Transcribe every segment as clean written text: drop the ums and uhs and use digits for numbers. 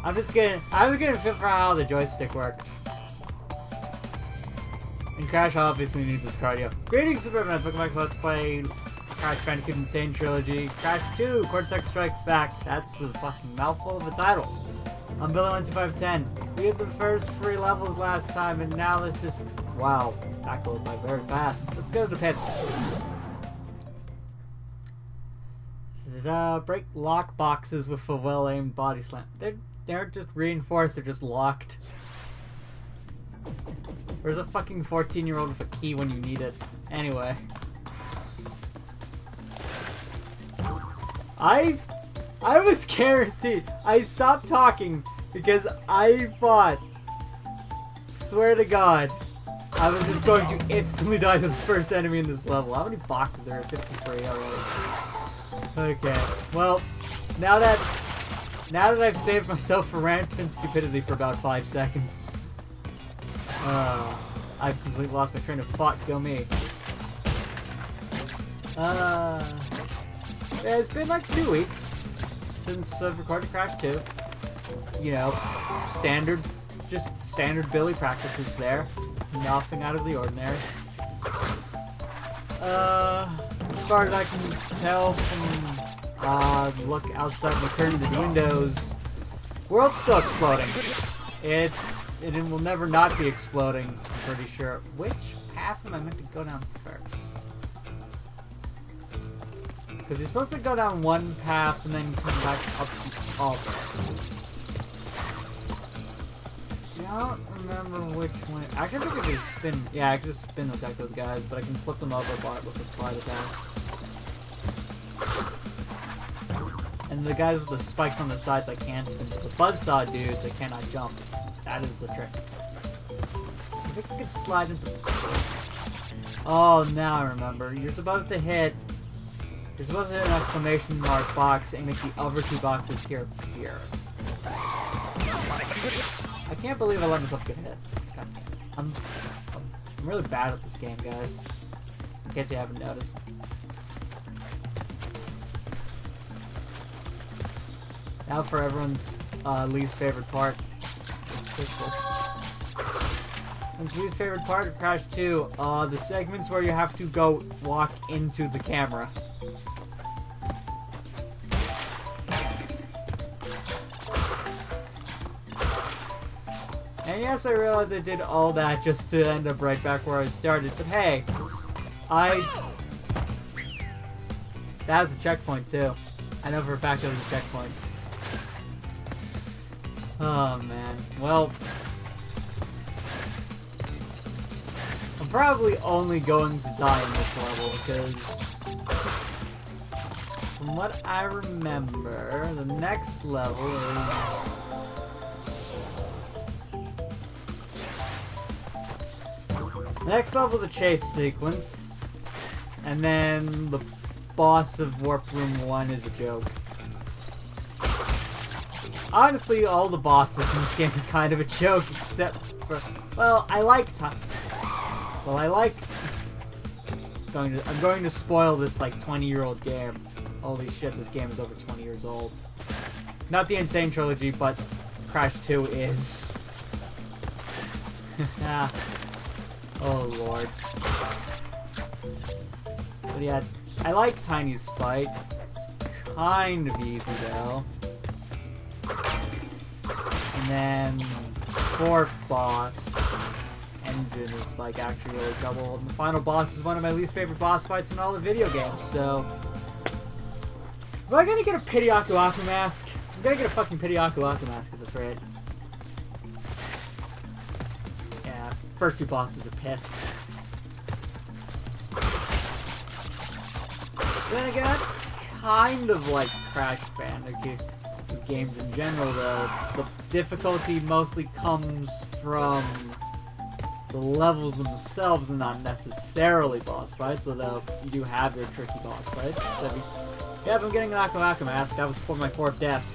I'm just getting a feel for how the joystick works. And Crash obviously needs his cardio. Greetings, Superman. Welcome back to Let's Play Crash Bandicoot and Sane Trilogy. Crash 2, Cortex Strikes Back. That's the fucking mouthful of a title. I'm Billy12510. We had the first 3 levels last time, and now let's just... Wow, that goes by very fast. Let's go to the pits. Break lock boxes with a well-aimed body slam. They're just reinforced, they're just locked. Where's a fucking 14-year-old with a key when you need it? Anyway. I was guaranteed. I stopped talking because I thought, swear to God, I was just going to instantly die to the first enemy in this level. How many boxes are there? 53 already. Okay. Well, now that I've saved myself for rampant stupidity for about 5 seconds. I've completely lost my train of thought. Go me. Yeah, it's been like 2 weeks since I've recorded Crash 2. You know, just standard Billy practices there. Nothing out of the ordinary. As far as I can tell from look outside the curtain of the windows, world's still exploding. It will never not be exploding, I'm pretty sure. Which path am I meant to go down first? Because you're supposed to go down one path and then come back up the other. I don't remember which one. I can think I could just spin. Yeah, I could just spin attack those guys, but I can flip them over with a slide attack. And the guys with the spikes on the sides I can't spin. But the buzzsaw dudes I cannot jump. That is the trick. I think I could slide into... Oh, now I remember. You're supposed to hit an exclamation mark box and make the other 2 boxes here appear. I can't believe I let myself get hit. God, I'm really bad at this game, guys. In case you haven't noticed. Now for everyone's least favorite part. Everyone's least favorite part of Crash 2, the segments where you have to go walk into the camera. And yes, I realize I did all that just to end up right back where I started, but hey, that was a checkpoint too. I know for a fact it was a checkpoint. Oh man, well, I'm probably only going to die in this level because from what I remember, the next level is... The next level is a chase sequence, and then the boss of Warp Room 1 is a joke. Honestly, all the bosses in this game are kind of a joke, except for... Well, I'm going to spoil this, like, 20-year-old game. Holy shit, this game is over 20 years old. Not the Insane Trilogy, but Crash 2 is. Ah. Oh lord. But yeah, I like Tiny's fight. It's kind of easy though. And then 4th boss, Engine, is like actually really trouble. And the final boss is one of my least favorite boss fights in all the video games, so... Am I gonna get a Pity Aku Aku mask? I'm gonna get a fucking Pity Aku Aku mask at this rate. First 2 bosses are piss. Then again, that's kind of like Crash Bandicoot games in general, though. The difficulty mostly comes from the levels themselves and not necessarily boss fights, although you do have your tricky boss fights. So yeah, if I'm getting an Aku Aku mask, that was for my 4th death.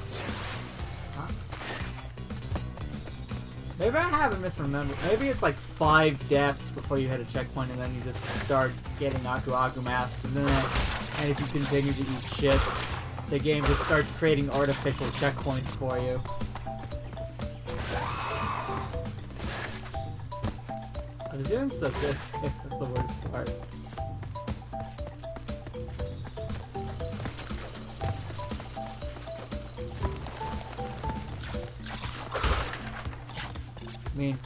Maybe I haven't misremembered. Maybe it's like 5 deaths before you hit a checkpoint and then you just start getting Aku Aku masks, and if you continue to eat shit, the game just starts creating artificial checkpoints for you. I was doing so good. That's the worst part. I mean,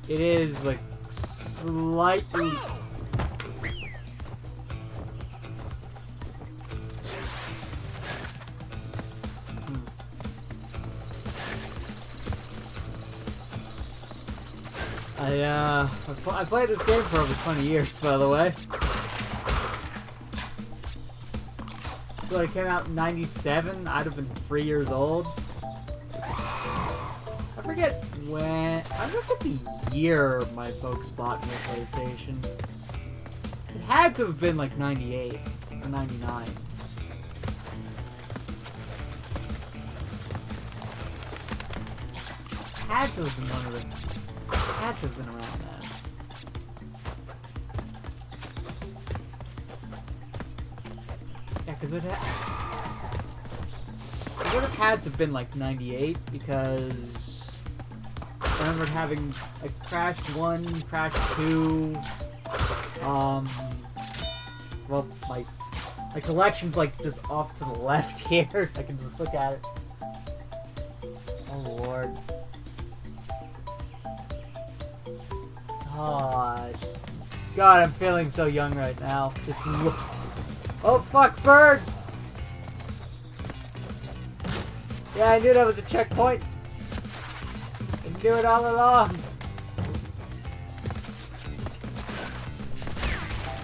it is like slightly. I played this game for over 20 years, by the way. So it came out in 97. I'd have been 3 years old. I forget when. I forget the year my folks bought me a PlayStation. It had to have been like 98 or 99. Had to have been one of them. Had to have been around then. Yeah, because it would have had to have been like 98 because I remembered having like Crash 1, Crash 2. Well, my collection's like just off to the left here. I can just look at it. Oh Lord. God, I'm feeling so young right now. Just oh fuck, bird! Yeah, I knew that was a checkpoint. I knew it all along.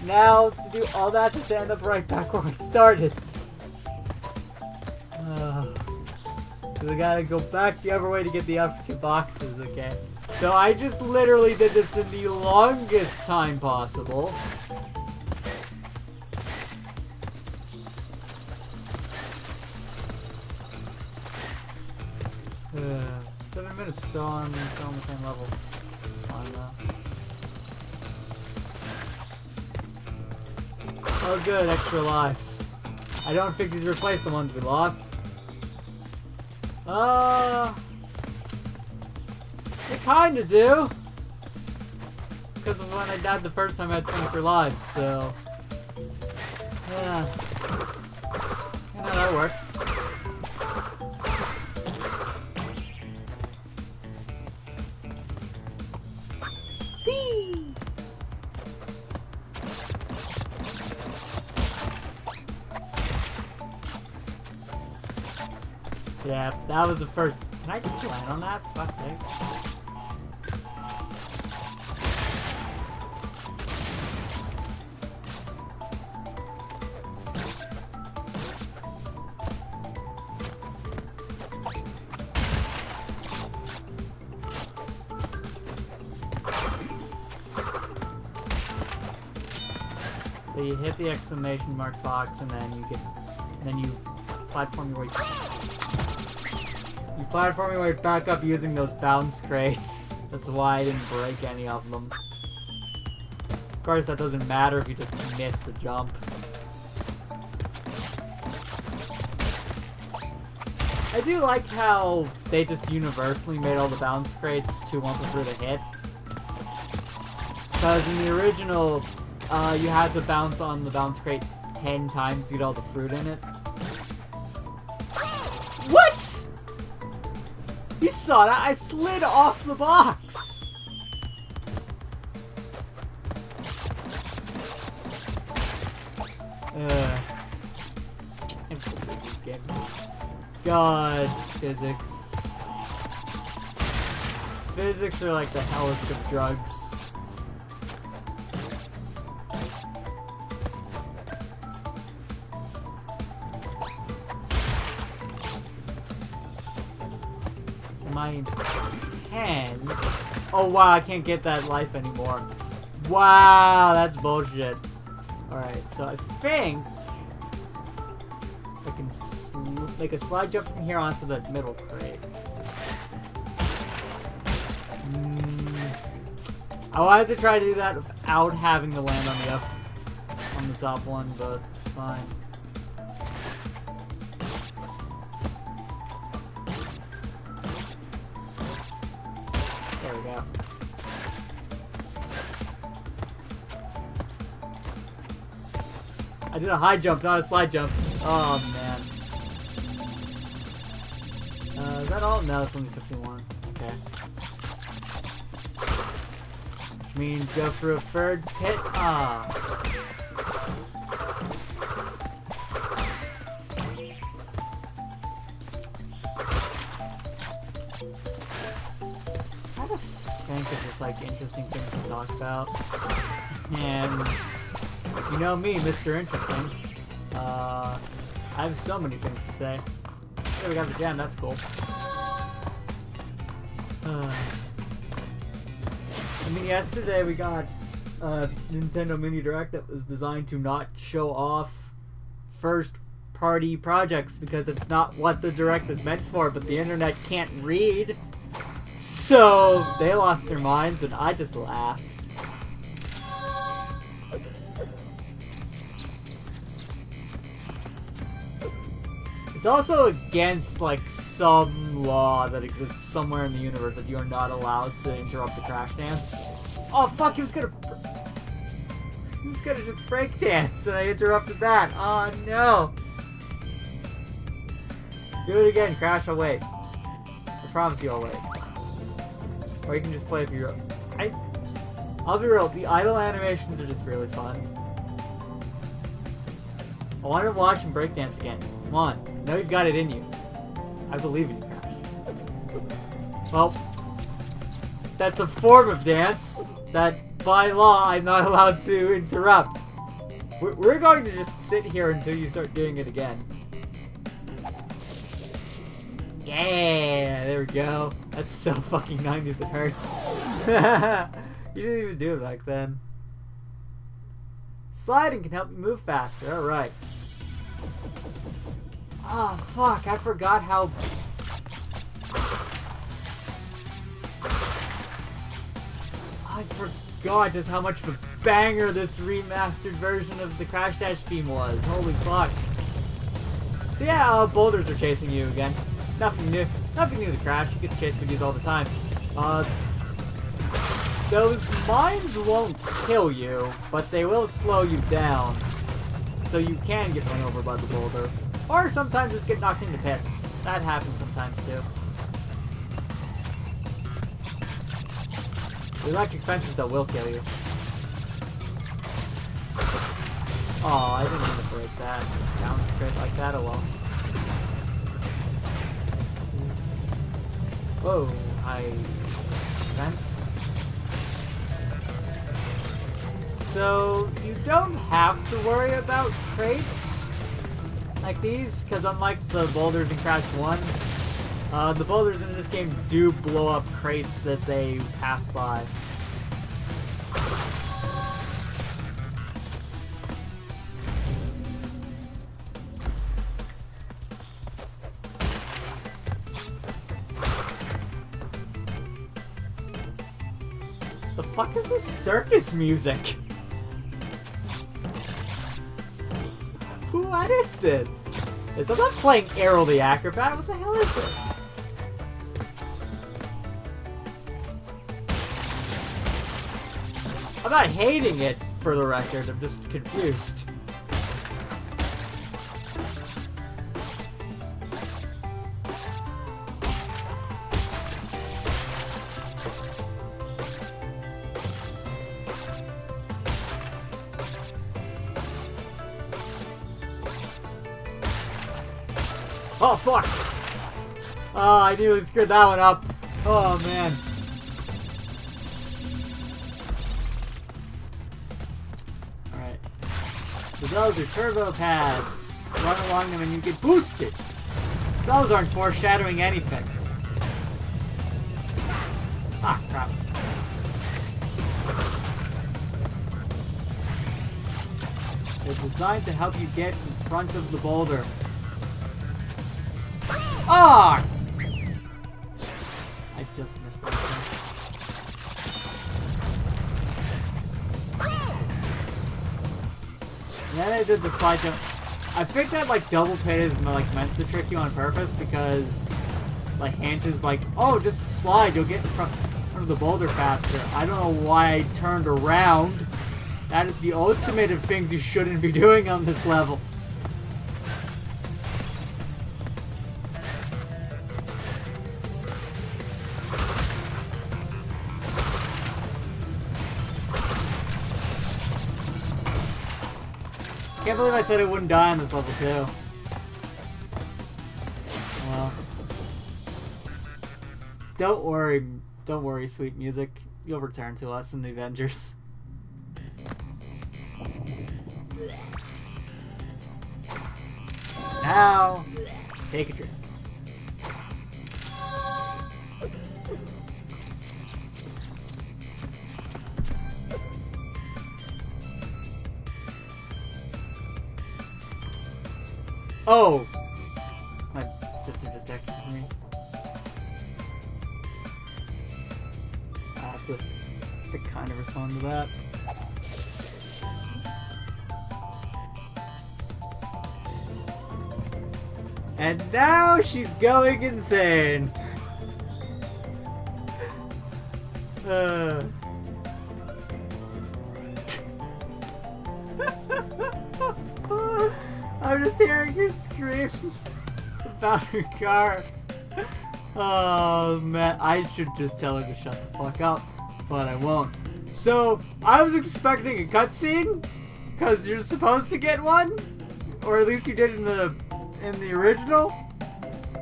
Now to do all that to stand up right back where I started. Cause I gotta go back the other way to get the other two boxes again. So I just literally did this in the longest time possible. Uh, 7 minutes still on the same level. Fine now. Oh good, extra lives. I don't think these replace the ones we lost. They kinda do. Because of when I died the first time I had 23 lives, so... Yeah. You know, that works. Whee! Yeah, that was the first... Can I just land on that? For fuck's sake. So you hit the exclamation mark box and then you get... And then you platform your way... You platform your way back up using those bounce crates. That's why I didn't break any of them. Of course, that doesn't matter if you just miss the jump. I do like how they just universally made all the bounce crates too through the hit. Because in the original, you had to bounce on the bounce crate 10 times to get all the fruit in it. What?! You saw that? I slid off the box! I'm so good at this game. God, physics. Physics are like the hellest of drugs. My 10. Oh wow, I can't get that life anymore. Wow, that's bullshit. Alright, so I think I can make a slide jump from here onto the middle crate. I wanted to try to do that without having to land on the top one, but it's fine. There we go. I did a high jump, not a slide jump. Oh, man. Is that all? No, it's only 51. Okay. Which means go for a third pit. Ah. I have to think of just like interesting things to talk about. And you know me, Mr. Interesting. I have so many things to say. Hey, we got the gem, that's cool. I mean, yesterday we got a Nintendo Mini Direct that was designed to not show off first-party projects because it's not what the Direct is meant for, but the internet can't read. So, they lost their minds and I just laughed. It's also against, like, some law that exists somewhere in the universe that you are not allowed to interrupt the crash dance. Oh, fuck, he was gonna just break dance, and I interrupted that. Oh, no. Do it again, Crash, I'll wait. I promise you I'll wait. Or you can just play if you're... I'll be real, the idle animations are just really fun. I want to watch him breakdance again. Come on. I know you've got it in you. I believe in you, Crash. Well, that's a form of dance that, by law, I'm not allowed to interrupt. We're going to just sit here until you start doing it again. Yeah, there we go. That's so fucking 90s it hurts. You didn't even do it back then. Sliding can help you move faster. Alright. Oh, fuck. I forgot how... I forgot just how much of a banger this remastered version of the Crash Dash theme was. Holy fuck. So yeah, boulders are chasing you again. Nothing new. Nothing new to Crash. He gets chased by these all the time. Those mines won't kill you, but they will slow you down. So you can get run over by the boulder. Or sometimes just get knocked into pits. That happens sometimes too. The electric fences though will kill you. Oh, I didn't mean to break that. Down straight like that, oh well. Whoa, high fence. So, you don't have to worry about crates like these, because unlike the boulders in Crash 1, the boulders in this game do blow up crates that they pass by. The fuck is this circus music? What is this? I'm not playing Arrow the Acrobat. What the hell is this? I'm not hating it, for the record. I'm just confused. Oh, fuck! Oh, I nearly screwed that one up. Oh, man. Alright. So those are turbo pads. Run along them and you get boosted. Those aren't foreshadowing anything. Ah, crap. They're designed to help you get in front of the boulder. Ah! I just missed that thing. And then I did the slide jump. I think that like double pit is like meant to trick you on purpose because like Hint is like, oh, just slide, you'll get in front of the boulder faster. I don't know why I turned around That is the ultimate of things you shouldn't be doing on this level. Can't believe I said I wouldn't die on this level too. Well, don't worry, sweet music. You'll return to us in the Avengers. Now, take a drink. Oh! My sister just texted me. I have to kind of respond to that. And now she's going insane. I'm just hearing her scream about her car. Oh man, I should just tell her to shut the fuck up, but I won't. So, I was expecting a cutscene, because you're supposed to get one, or at least you did in the original,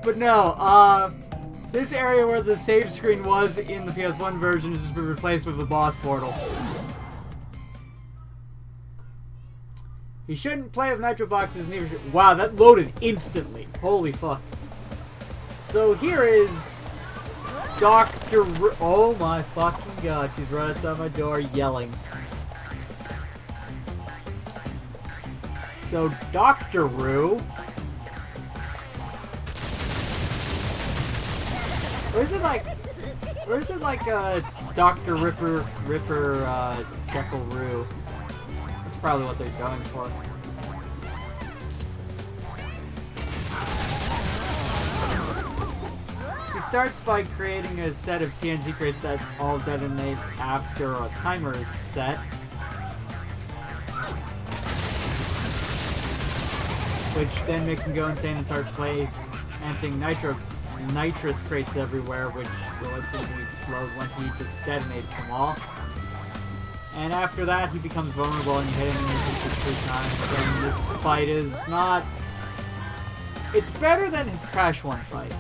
but no, this area where the save screen was in the PS1 version has just been replaced with the boss portal. He shouldn't play with nitro boxes, neither should— wow, that loaded instantly. Holy fuck. So here is Dr. Oh my fucking god, she's right outside my door yelling. So Dr. Roo. Or is it like Dr. Ripper, Jekyll Roo? That's probably what they're going for. He starts by creating a set of TNT crates that all detonate after a timer is set. Which then makes him go insane and start planting nitrous crates everywhere, which will instantly explode when he just detonates them all. And after that, he becomes vulnerable and you hit him in the 3 times. And this fight is not... it's better than his Crash 1 fight.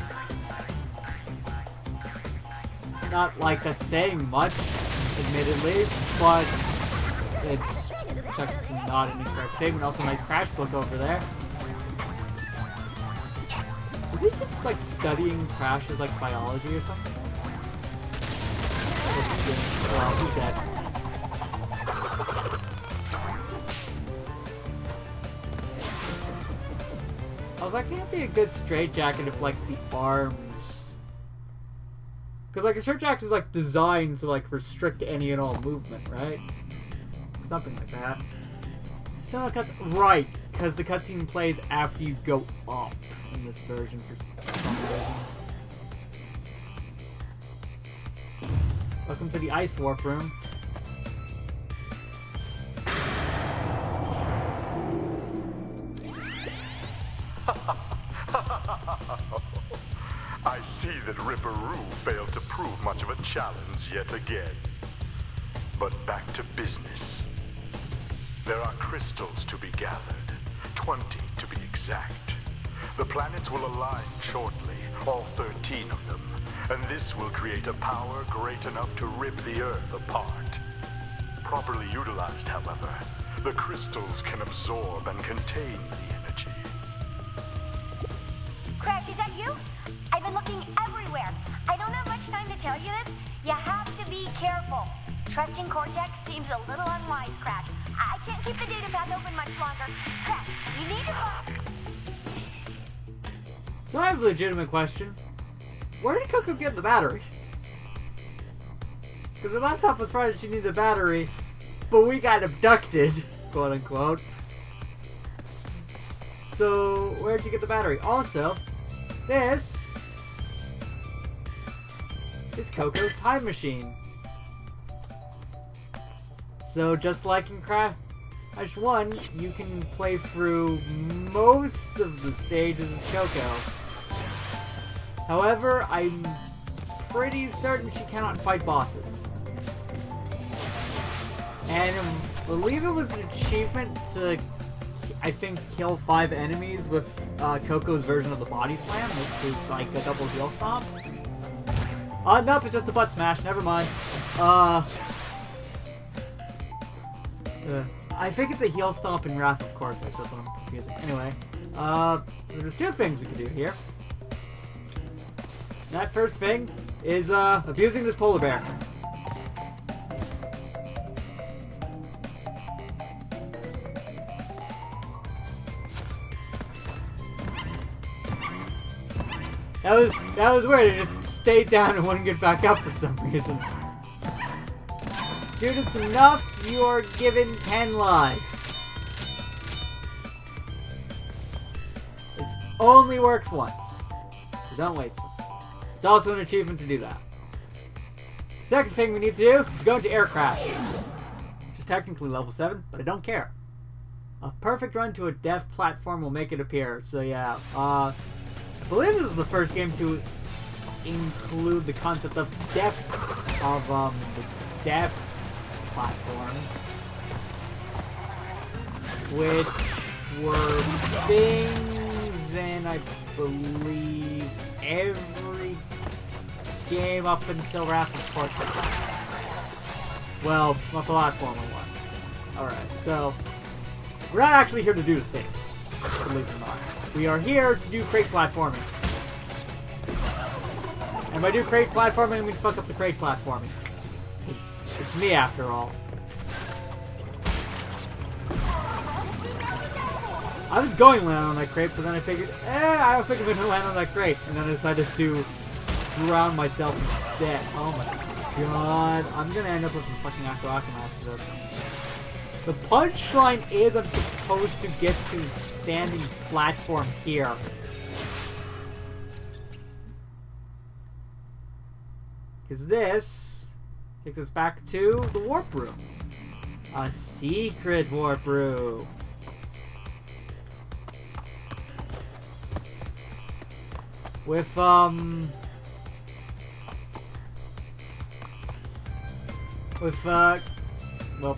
Not like that's saying much, admittedly, but it's not an incorrect statement. Also, nice Crash book over there. Is he just like studying Crash as like biology or something? Well, he's dead. I was like, can't be a good straitjacket if like the arms, because like a straitjacket is like designed to like restrict any and all movement, right? Something like that. Still a cutscene, right? Because the cutscene plays after you go up in this version for some reason. Welcome to the Ice Warp Room. I see that Ripper Roo failed to prove much of a challenge yet again. But back to business. There are crystals to be gathered, 20 to be exact. The planets will align shortly, all 13 of them, and this will create a power great enough to rip the Earth apart. Properly utilized, however, the crystals can absorb and contain the energy. Crash, is that you? I've been looking everywhere. I don't have much time to tell you this. You have to be careful. Trusting Cortex seems a little unwise, Crash. I can't keep the data path open much longer. Crash, you need to... So I have a legitimate question. Where did Coco get the battery? Because the laptop was right that she needed a battery, but we got abducted, quote unquote. So where'd you get the battery? Also, this is Coco's time machine. So just like in Crash 1, you can play through most of the stages as Coco. However, I'm pretty certain she cannot fight bosses. And I believe it was an achievement to, I think, kill 5 enemies with Coco's version of the body slam, which is like a double heel stomp. Nope, it's just a butt smash, never mind. I think it's a heel stomp in Wrath of Course, that's what I'm confusing. Anyway, so there's 2 things we can do here. That first thing is, abusing this polar bear. That was weird, it just stayed down and wouldn't get back up for some reason. Do this enough, you are given 10 lives. This only works once, so don't waste it. It's also an achievement to do that. Second thing we need to do is go into Air Crash. Which is technically level 7, but I don't care. A perfect run to a death platform will make it appear, so yeah. I believe this is the first game to include the concept of death, the death platforms, which were things in, I believe, every game up until Wrath of Course, I guess. Well, my platformer ones. Alright, so we're not actually here to do the same, believe it or not. We are here to do crate platforming. And by do crate platforming, I mean fuck up the crate platforming. It's me after all. I was going to land on that crate, but then I figured, I don't think I'm going to land on that crate. And then I decided to drown myself instead. Oh my god. I'm going to end up with some fucking Akarakam after this. The punchline is I'm supposed to get to standing platform here. Because this takes us back to the warp room. A secret warp room. With, well,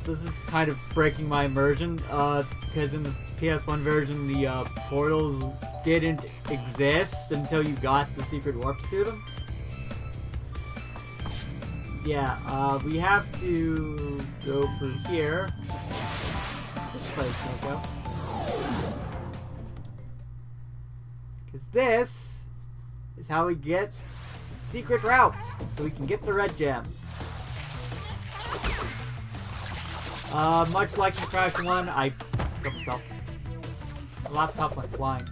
this is kind of breaking my immersion, because in the PS1 version, the, portals didn't exist until you got the secret warps to them. Yeah, we have to go through here. This place, Coco. Because this is how we get the secret route, so we can get the red gem. Much like in Crash 1, I killed myself. The laptop went flying.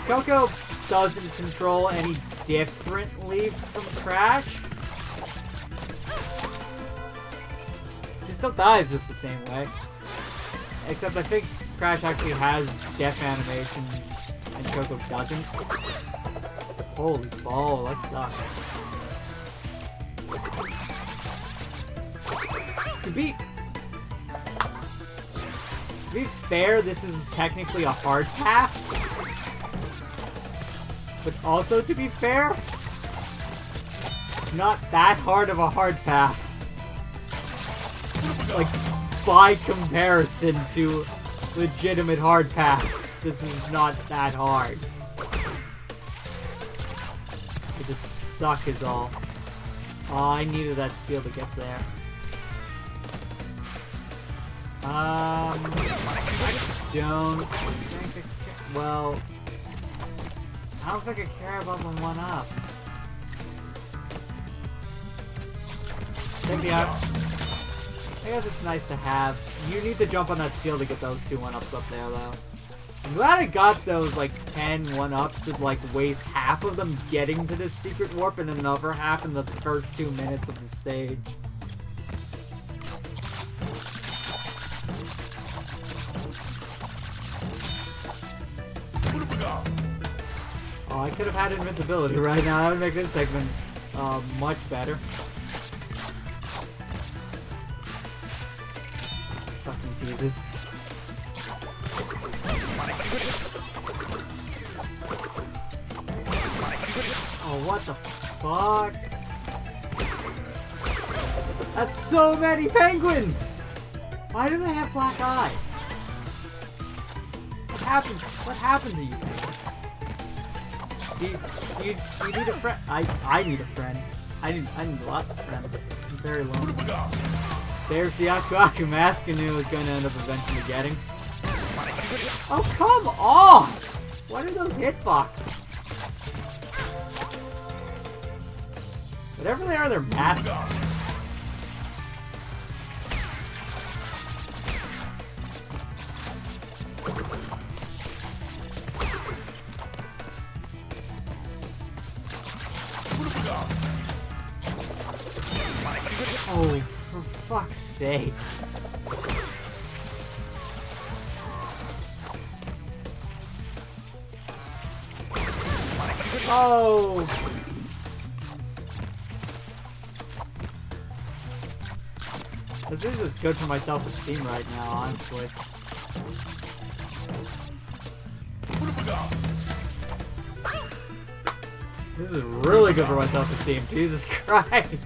Coco doesn't control any differently from Crash. She still dies just the same way. Except I think Crash actually has death animations and Coco doesn't. Holy ball, that sucks. To be fair, this is technically a hard path. But also, to be fair, not that hard of a hard path. Like, by comparison to legitimate hard paths, this is not that hard. They just suck is all. Oh, I needed that seal to get there. I don't think well, I don't think I care about the 1-up. Maybe I guess it's nice to have. You need to jump on that seal to get those 2 1-ups up there, though. I'm glad I got those, like, 10 1-ups to, like, waste half of them getting to this secret warp and another half in the first 2 minutes of the stage. Oh, I could have had invincibility right now. That would make this segment much better. Jesus. Oh, what the fuck? That's so many penguins! Why do they have black eyes? What happened? What happened to you penguins? You need a friend. I need a friend. I need lots of friends. I'm very lonely. There's the Aku Aku mask I knew I was going to end up eventually getting. Oh, come on! What are those hitboxes? Whatever they are, they're massive. Oh, for fuck's sake. Oh! This is just good for my self-esteem right now, honestly. This is really good for my self-esteem, Jesus Christ!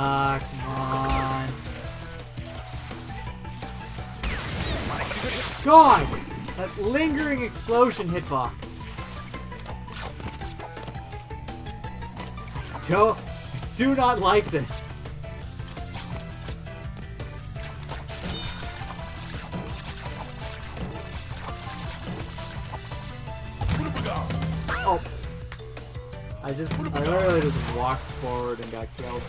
Come on. God! That lingering explosion hitbox. I do not like this. Oh. I literally just walked forward and got killed.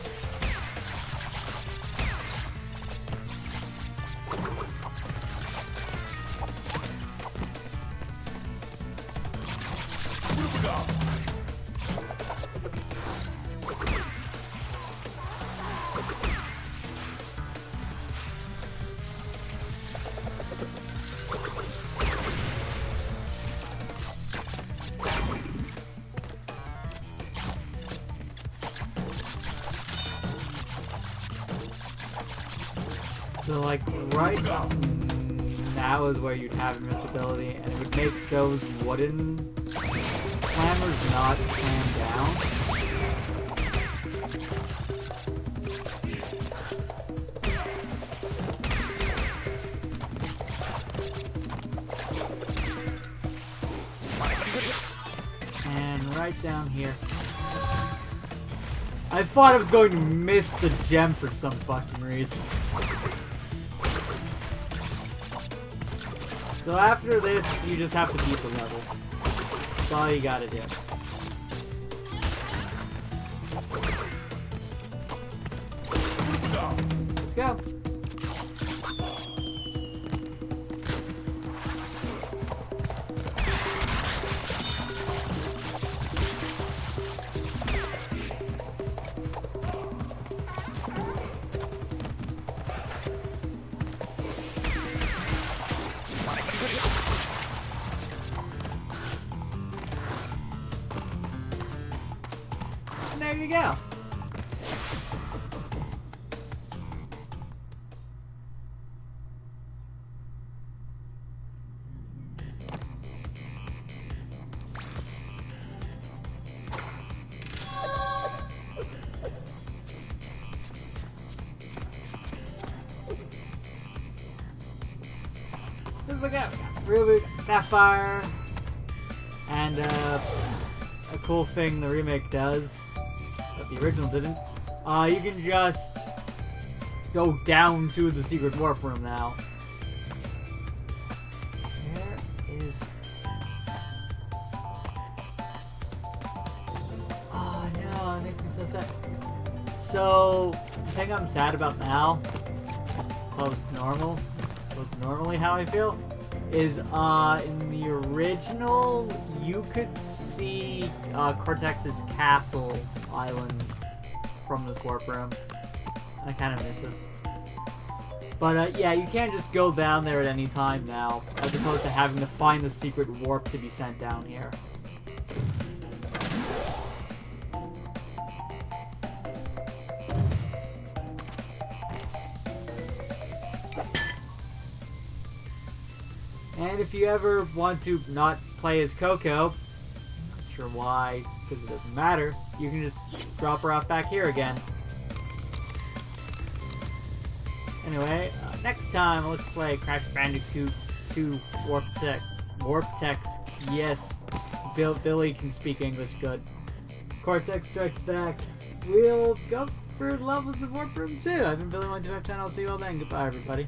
So like right now is where you'd have invincibility, and it would make those wooden slammers not slam down. And right down here. I thought I was going to miss the gem for some fucking reason. So after this, you just have to beat the level. That's all you gotta do. Let's go. And there you go. Let's look out. Ruby, Sapphire, and a cool thing the remake does that the original didn't. You can just go down to the secret warp room now. Where is... Oh no, it makes me so sad. So, the thing I'm sad about now, close to normal, close to normally how I feel, is in the original, you could see Cortex's castle island from this warp room. I kind of miss it. But yeah, you can't just go down there at any time now, as opposed to having to find the secret warp to be sent down here. And if you ever want to not play as Coco, not sure why, because it doesn't matter, you can just drop her off back here again. Anyway, next time let's play Crash Bandicoot 2 Warp Text. Yes, Billy can speak English good. Cortex Strikes Back. We'll go for levels of Warp Room 2. I've been Billy1259. I'll see you all then. Goodbye, everybody.